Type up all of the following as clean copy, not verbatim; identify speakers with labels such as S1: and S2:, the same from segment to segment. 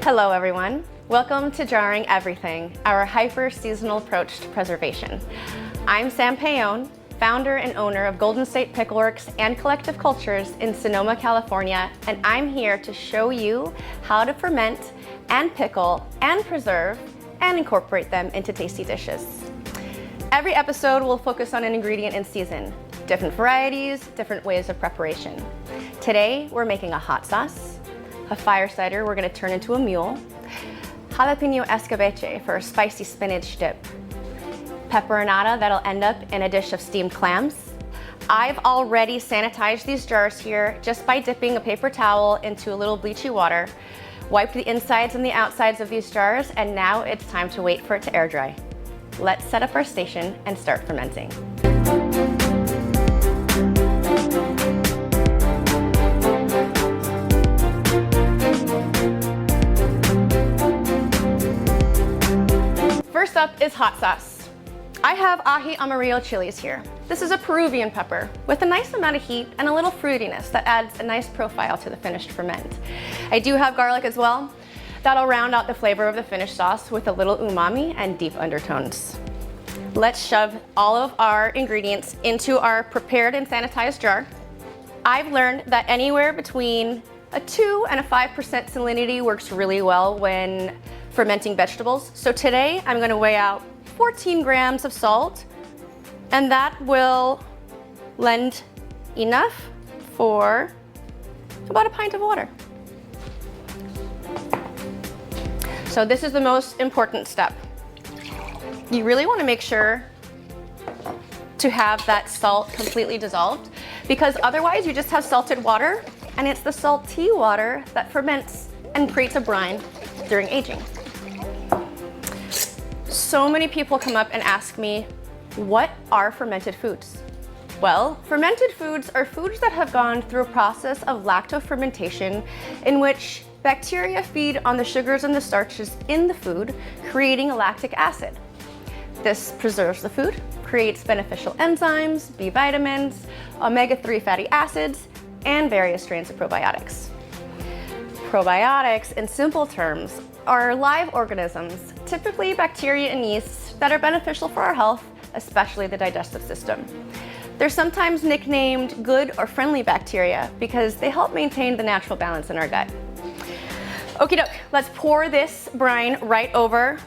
S1: Hello everyone. Welcome to Jarring Everything, our hyper-seasonal approach to preservation. I'm Sam Paone, founder and owner of Golden State Pickle Works and Collective Cultures in Sonoma, California, and I'm here to show you how to ferment and pickle and preserve and incorporate them into tasty dishes. Every episode will focus on an ingredient in season, different varieties, different ways of preparation. Today, we're making a hot sauce, a fire cider we're gonna turn into a mule, jalapeno escabeche for a spicy spinach dip, peperonata that'll end up in a dish of steamed clams. I've already sanitized these jars here just by dipping a paper towel into a little bleachy water, wiped the insides and the outsides of these jars, and now it's time to wait for it to air dry. Let's set up our station and start fermenting. First up is hot sauce. I have ají amarillo chilies here. This is a Peruvian pepper with a nice amount of heat and a little fruitiness that adds a nice profile to the finished ferment. I do have garlic as well. That'll round out the flavor of the finished sauce with a little umami and deep undertones. Let's shove all of our ingredients into our prepared and sanitized jar. I've learned that anywhere between a 2 and a 5% salinity works really well when fermenting vegetables. So today I'm going to weigh out 14 grams of salt, and that will lend enough for about a pint of water. So this is the most important step. You really want to make sure to have that salt completely dissolved, because otherwise you just have salted water, and it's the salty water that ferments and creates a brine during aging. So many people come up and ask me, what are fermented foods? Well, fermented foods are foods that have gone through a process of lactofermentation in which bacteria feed on the sugars and the starches in the food, creating a lactic acid. This preserves the food, creates beneficial enzymes, B vitamins, omega-3 fatty acids, and various strains of probiotics. Probiotics, in simple terms, are live organisms, typically bacteria and yeasts, that are beneficial for our health, especially the digestive system. They're sometimes nicknamed good or friendly bacteria because they help maintain the natural balance in our gut. Okie doke, let's pour this brine right over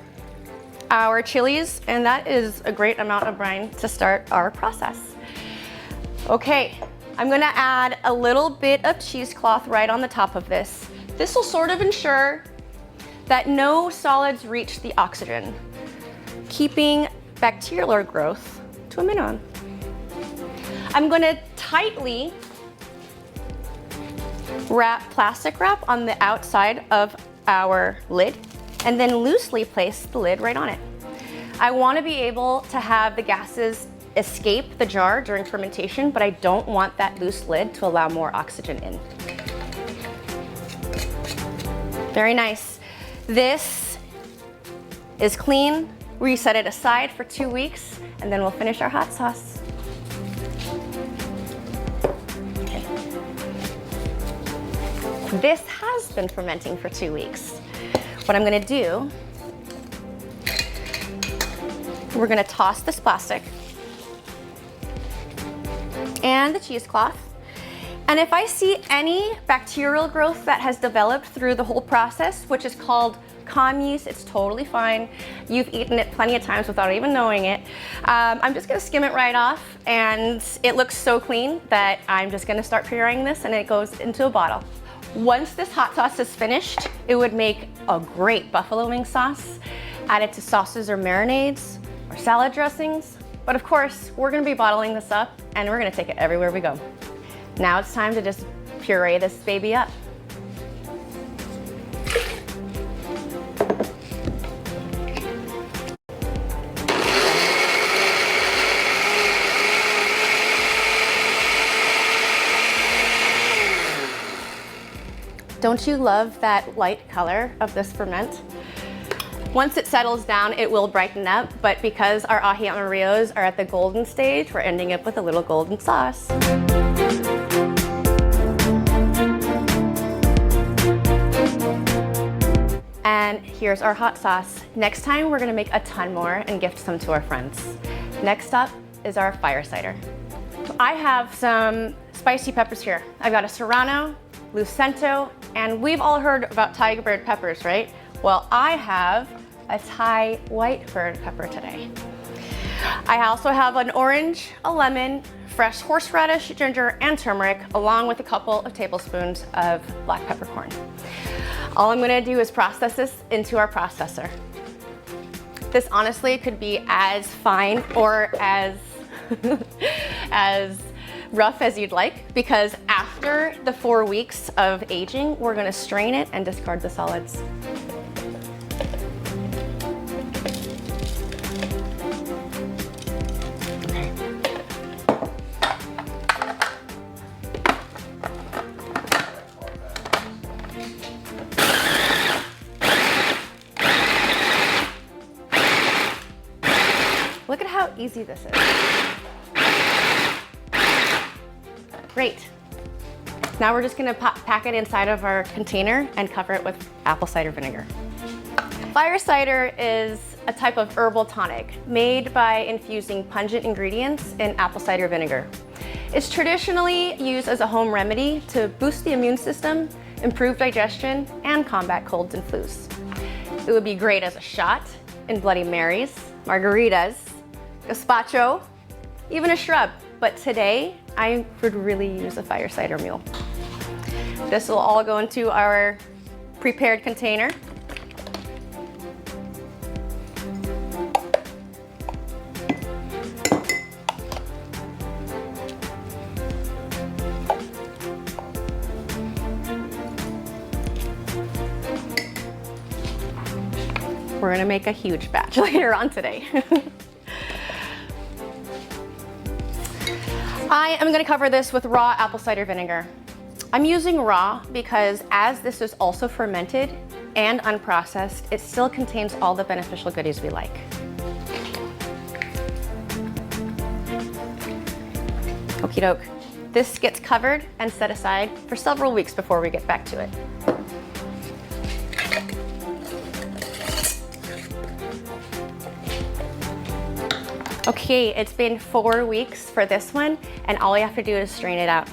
S1: our chilies, and that is a great amount of brine to start our process. Okay, I'm gonna add a little bit of cheesecloth right on the top of this. This will sort of ensure that no solids reach the oxygen, keeping bacterial growth to a minimum. I'm gonna tightly wrap plastic wrap on the outside of our lid and then loosely place the lid right on it. I wanna be able to have the gases escape the jar during fermentation, but I don't want that loose lid to allow more oxygen in. Very nice. This is clean. We set it aside for 2 weeks, and then we'll finish our hot sauce. Okay. This has been fermenting for 2 weeks. What I'm gonna do, we're gonna toss this plastic and the cheesecloth. And if I see any bacterial growth that has developed through the whole process, which is called com yeast, it's totally fine. You've eaten it plenty of times without even knowing it. I'm just gonna skim it right off, and it looks so clean that I'm just gonna start pureeing this, and it goes into a bottle. Once this hot sauce is finished, it would make a great buffalo wing sauce, added to sauces or marinades or salad dressings. But of course, we're gonna be bottling this up, and we're gonna take it everywhere we go. Now it's time to just puree this baby up. Don't you love that light color of this ferment? Once it settles down, it will brighten up, but because our ají amarillos are at the golden stage, we're ending up with a little golden sauce. And here's our hot sauce. Next time, we're gonna make a ton more and gift some to our friends. Next up is our fire cider. I have some spicy peppers here. I've got a Serrano, Lucento, and we've all heard about Thai bird peppers, right? Well, I have a Thai white bird pepper today. I also have an orange, a lemon, fresh horseradish, ginger, and turmeric, along with a couple of tablespoons of black peppercorn. All I'm gonna do is process this into our processor. This honestly could be as fine or as, as rough as you'd like, because after the 4 weeks of aging, we're gonna strain it and discard the solids. Look at how easy this is. Great. Now we're just gonna pack it inside of our container and cover it with apple cider vinegar. Fire cider is a type of herbal tonic made by infusing pungent ingredients in apple cider vinegar. It's traditionally used as a home remedy to boost the immune system, improve digestion, and combat colds and flus. It would be great as a shot in Bloody Marys, margaritas, gazpacho, even a shrub. But today, I would really use a fire cider mule. This will all go into our prepared container. We're gonna make a huge batch later on today. I am gonna cover this with raw apple cider vinegar. I'm using raw because as this is also fermented and unprocessed, it still contains all the beneficial goodies we like. Okie doke. This gets covered and set aside for several weeks before we get back to it. Okay, it's been 4 weeks for this one, and all we have to do is strain it out.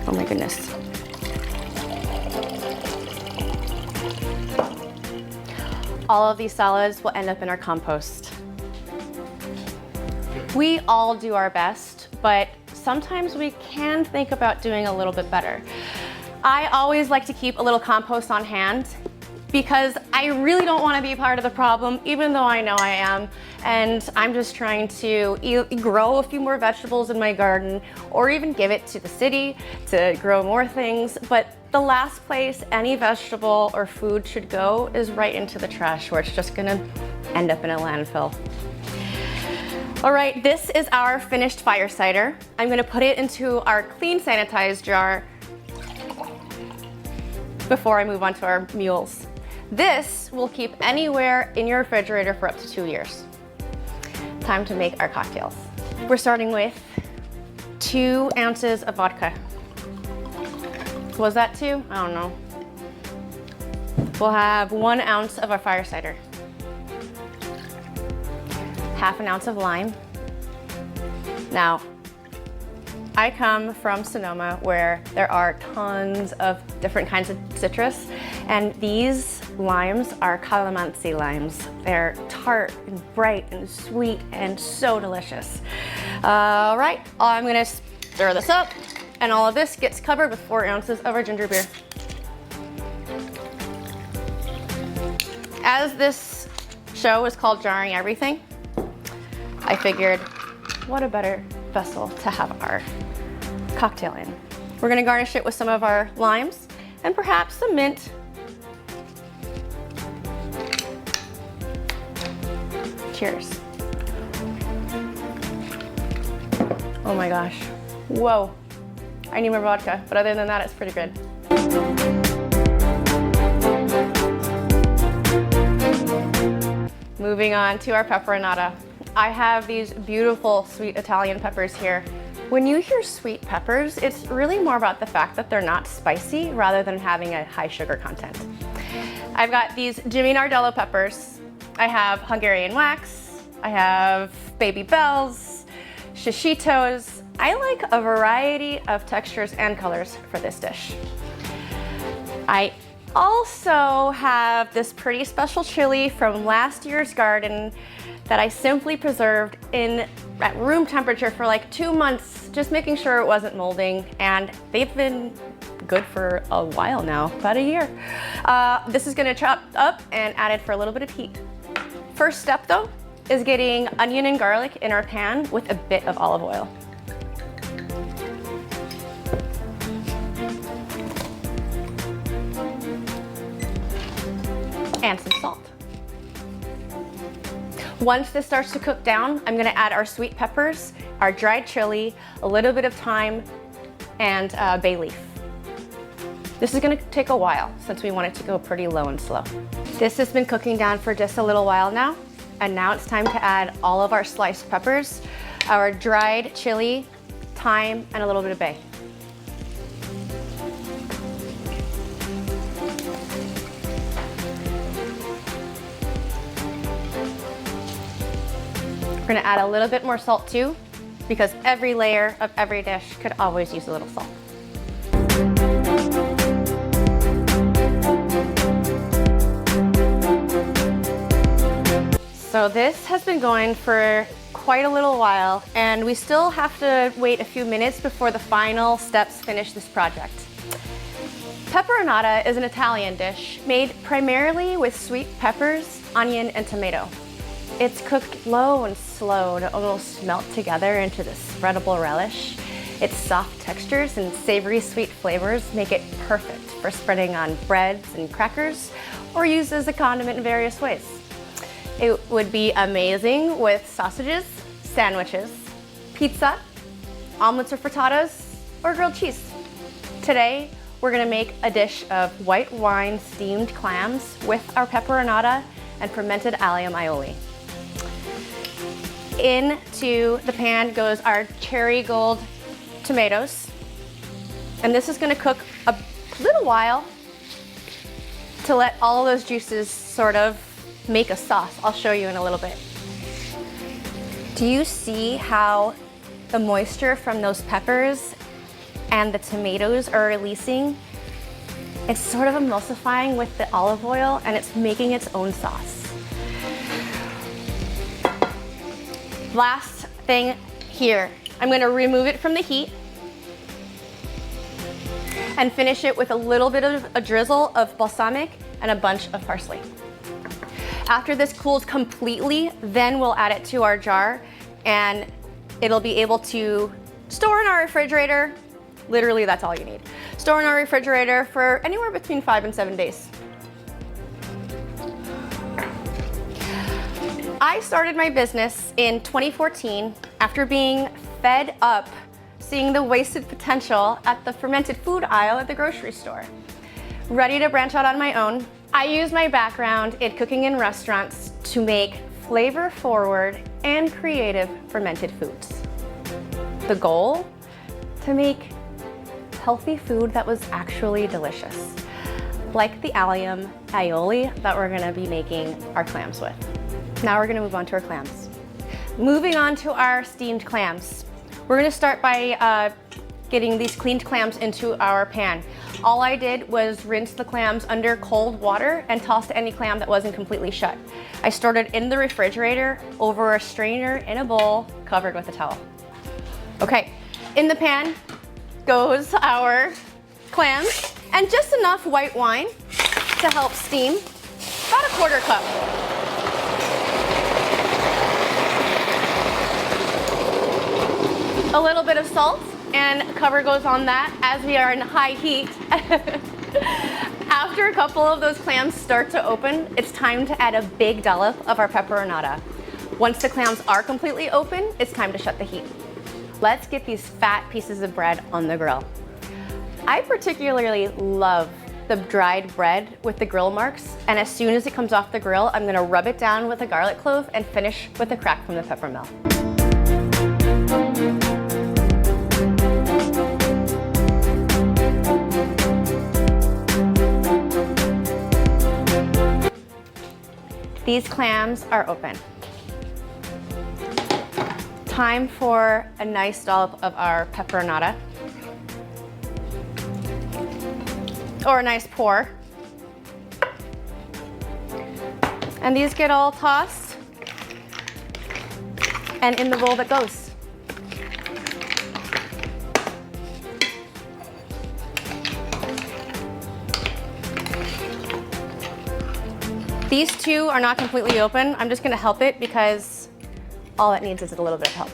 S1: Oh my goodness. All of these solids will end up in our compost. We all do our best, but sometimes we can think about doing a little bit better. I always like to keep a little compost on hand because I really don't want to be part of the problem, even though I know I am. And I'm just trying to grow a few more vegetables in my garden, or even give it to the city to grow more things. But the last place any vegetable or food should go is right into the trash, where it's just gonna end up in a landfill. All right, this is our finished fire cider. I'm gonna put it into our clean sanitized jar before I move on to our mules. This will keep anywhere in your refrigerator for up to 2 years. Time to make our cocktails. We're starting with 2 ounces of vodka. Was that 2? I don't know. We'll have 1 ounce of our fire cider. Half an ounce of lime. Now, I come from Sonoma, where there are tons of different kinds of citrus, and these limes are calamansi limes. They're tart and bright and sweet and so delicious. All right, I'm gonna stir this up, and all of this gets covered with 4 ounces of our ginger beer. As this show is called Jarring Everything, I figured, what a better vessel to have our cocktail in. We're gonna garnish it with some of our limes and perhaps some mint. Cheers. Oh my gosh. Whoa. I need more vodka, but other than that, it's pretty good. Moving on to our Peperonata. I have these beautiful sweet Italian peppers here. When you hear sweet peppers, it's really more about the fact that they're not spicy rather than having a high sugar content. I've got these Jimmy Nardello peppers. I have Hungarian wax. I have baby bells, shishitos. I like a variety of textures and colors for this dish. I also have this pretty special chili from last year's garden that I simply preserved at room temperature for like 2 months, just making sure it wasn't molding, and they've been good for a while now, about a year. This is gonna chop up and added for a little bit of heat. First step though, is getting onion and garlic in our pan with a bit of olive oil. And some salt. Once this starts to cook down, I'm gonna add our sweet peppers, our dried chili, a little bit of thyme, and bay leaf. This is gonna take a while since we want it to go pretty low and slow. This has been cooking down for just a little while now, and now it's time to add all of our sliced peppers, our dried chili, thyme, and a little bit of bay. We're gonna add a little bit more salt too, because every layer of every dish could always use a little salt. So this has been going for quite a little while, and we still have to wait a few minutes before the final steps finish this project. Peperonata is an Italian dish made primarily with sweet peppers, onion, and tomato. It's cooked low and slow to almost melt together into this spreadable relish. Its soft textures and savory sweet flavors make it perfect for spreading on breads and crackers or used as a condiment in various ways. It would be amazing with sausages, sandwiches, pizza, omelets or frittatas, or grilled cheese. Today, we're gonna make a dish of white wine steamed clams with our peperonata and fermented allium aioli. Into the pan goes our cherry gold tomatoes. And this is gonna cook a little while to let all of those juices sort of make a sauce. I'll show you in a little bit. Do you see how the moisture from those peppers and the tomatoes are releasing? It's sort of emulsifying with the olive oil and it's making its own sauce. Last thing here, I'm gonna remove it from the heat and finish it with a little bit of a drizzle of balsamic and a bunch of parsley. After this cools completely, then we'll add it to our jar and it'll be able to store in our refrigerator. Literally, that's all you need. Store in our refrigerator for anywhere between 5 and 7 days. I started my business in 2014 after being fed up seeing the wasted potential at the fermented food aisle at the grocery store. Ready to branch out on my own, I used my background in cooking in restaurants to make flavor-forward and creative fermented foods. The goal? To make healthy food that was actually delicious, like the allium aioli that we're gonna be making our clams with. Now we're gonna move on to our clams. Moving on to our steamed clams. We're gonna start by getting these cleaned clams into our pan. All I did was rinse the clams under cold water and tossed any clam that wasn't completely shut. I stored it in the refrigerator over a strainer in a bowl covered with a towel. Okay, in the pan goes our clams and just enough white wine to help steam, about a 1/4 cup. A little bit of salt and cover goes on that as we are in high heat. After a couple of those clams start to open, it's time to add a big dollop of our peperonata. Once the clams are completely open, it's time to shut the heat. Let's get these fat pieces of bread on the grill. I particularly love the dried bread with the grill marks, and as soon as it comes off the grill, I'm gonna rub it down with a garlic clove and finish with a crack from the peppermill. These clams are open. Time for a nice dollop of our peperonata. Or a nice pour. And these get all tossed and in the bowl that goes. These two are not completely open. I'm just gonna help it because all it needs is a little bit of help.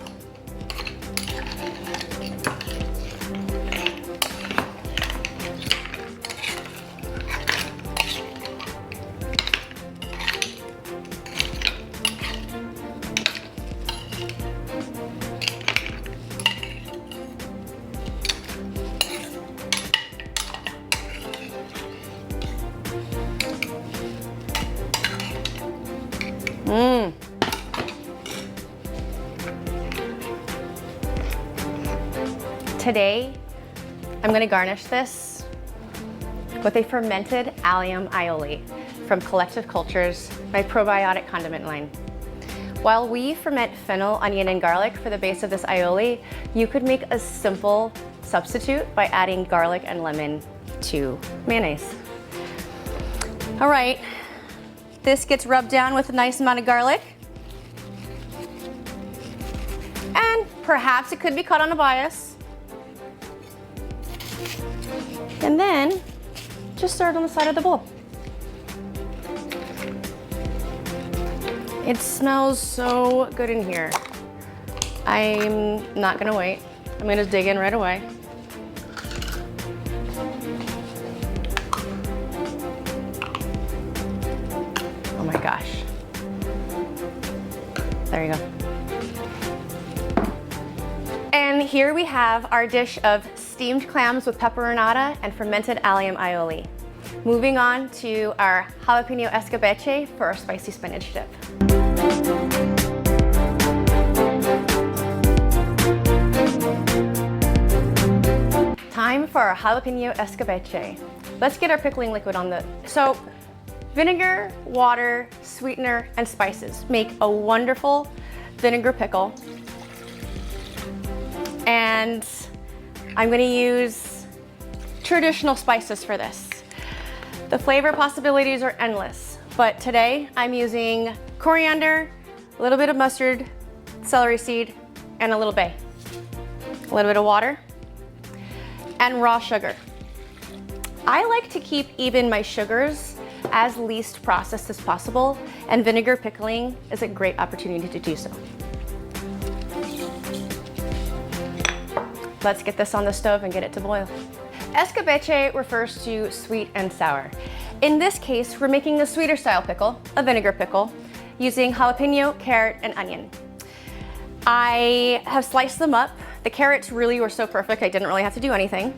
S1: Today, I'm gonna garnish this with a fermented allium aioli from Collective Cultures, my probiotic condiment line. While we ferment fennel, onion, and garlic for the base of this aioli, you could make a simple substitute by adding garlic and lemon to mayonnaise. All right, this gets rubbed down with a nice amount of garlic. And perhaps it could be cut on a bias. And then just stir it on the side of the bowl. It smells so good in here. I'm not gonna wait. I'm gonna dig in right away. Oh my gosh. There you go. And here we have our dish of steamed clams with peperonata and fermented allium aioli. Moving on to our jalapeno escabeche for our spicy spinach dip. Time for our jalapeno escabeche. Let's get our pickling liquid on the... So, vinegar, water, sweetener, and spices make a wonderful vinegar pickle. And I'm gonna use traditional spices for this. The flavor possibilities are endless, but today I'm using coriander, a little bit of mustard, celery seed, and a little bay. A little bit of water, and raw sugar. I like to keep even my sugars as least processed as possible, and vinegar pickling is a great opportunity to do so. Let's get this on the stove and get it to boil. Escabeche refers to sweet and sour. In this case, we're making a sweeter style pickle, a vinegar pickle, using jalapeno, carrot, and onion. I have sliced them up. The carrots really were so perfect, I didn't really have to do anything.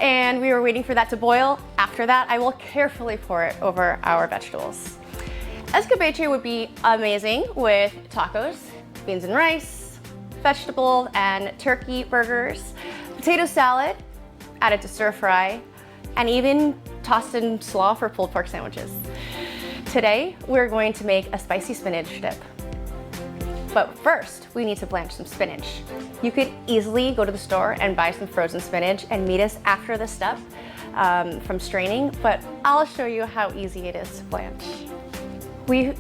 S1: And we were waiting for that to boil. After that, I will carefully pour it over our vegetables. Escabeche would be amazing with tacos, beans and rice, vegetable and turkey burgers, potato salad, added to stir fry, and even tossed in slaw for pulled pork sandwiches. Today, we're going to make a spicy spinach dip. But first, we need to blanch some spinach. You could easily go to the store and buy some frozen spinach and meet us after the step from straining, but I'll show you how easy it is to blanch. We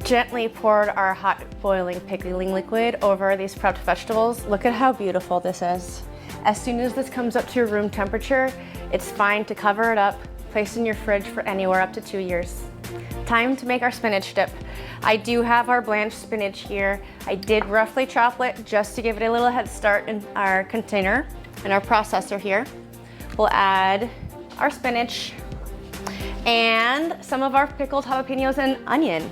S1: gently poured our hot boiling pickling liquid over these prepped vegetables. Look at how beautiful this is. As soon as this comes up to room temperature, it's fine to cover it up, place in your fridge for anywhere up to 2 years. Time to make our spinach dip. I do have our blanched spinach here. I did roughly chop it just to give it a little head start in our container and our processor here. We'll add our spinach and some of our pickled jalapenos and onion.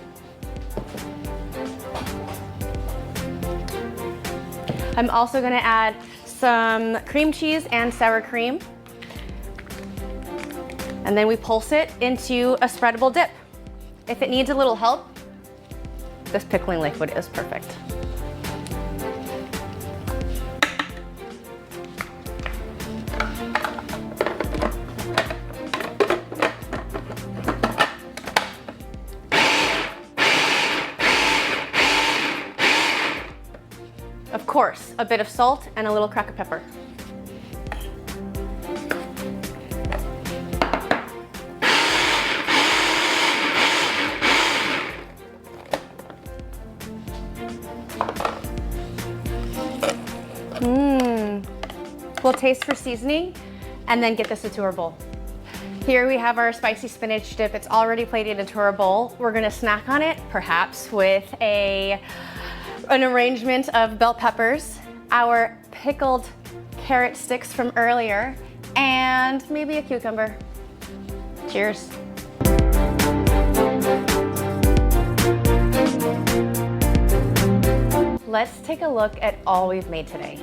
S1: I'm also gonna add some cream cheese and sour cream. And then we pulse it into a spreadable dip. If it needs a little help, this pickling liquid is perfect. course, a bit of salt and a little crack of pepper. We'll taste for seasoning and then get this into our bowl. Here we have our spicy spinach dip. It's already plated into our bowl. We're gonna snack on it, perhaps with an arrangement of bell peppers, our pickled carrot sticks from earlier, and maybe a cucumber. Cheers. Let's take a look at all we've made today.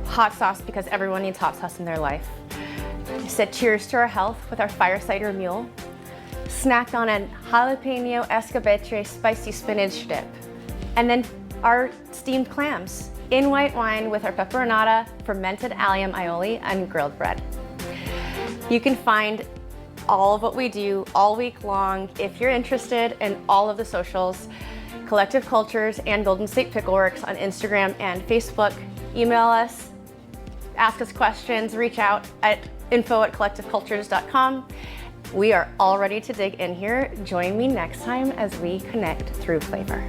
S1: Hot sauce, because everyone needs hot sauce in their life. We said cheers to our health with our fire cider mule. Snacked on a jalapeno escabeche spicy spinach dip. And then our steamed clams in white wine with our peperonata, fermented allium aioli, and grilled bread. You can find all of what we do all week long if you're interested in all of the socials, Collective Cultures and Golden State Pickle Works on Instagram and Facebook. Email us, ask us questions, reach out at info@collectivecultures.com. We are all ready to dig in here. Join me next time as we connect through flavor.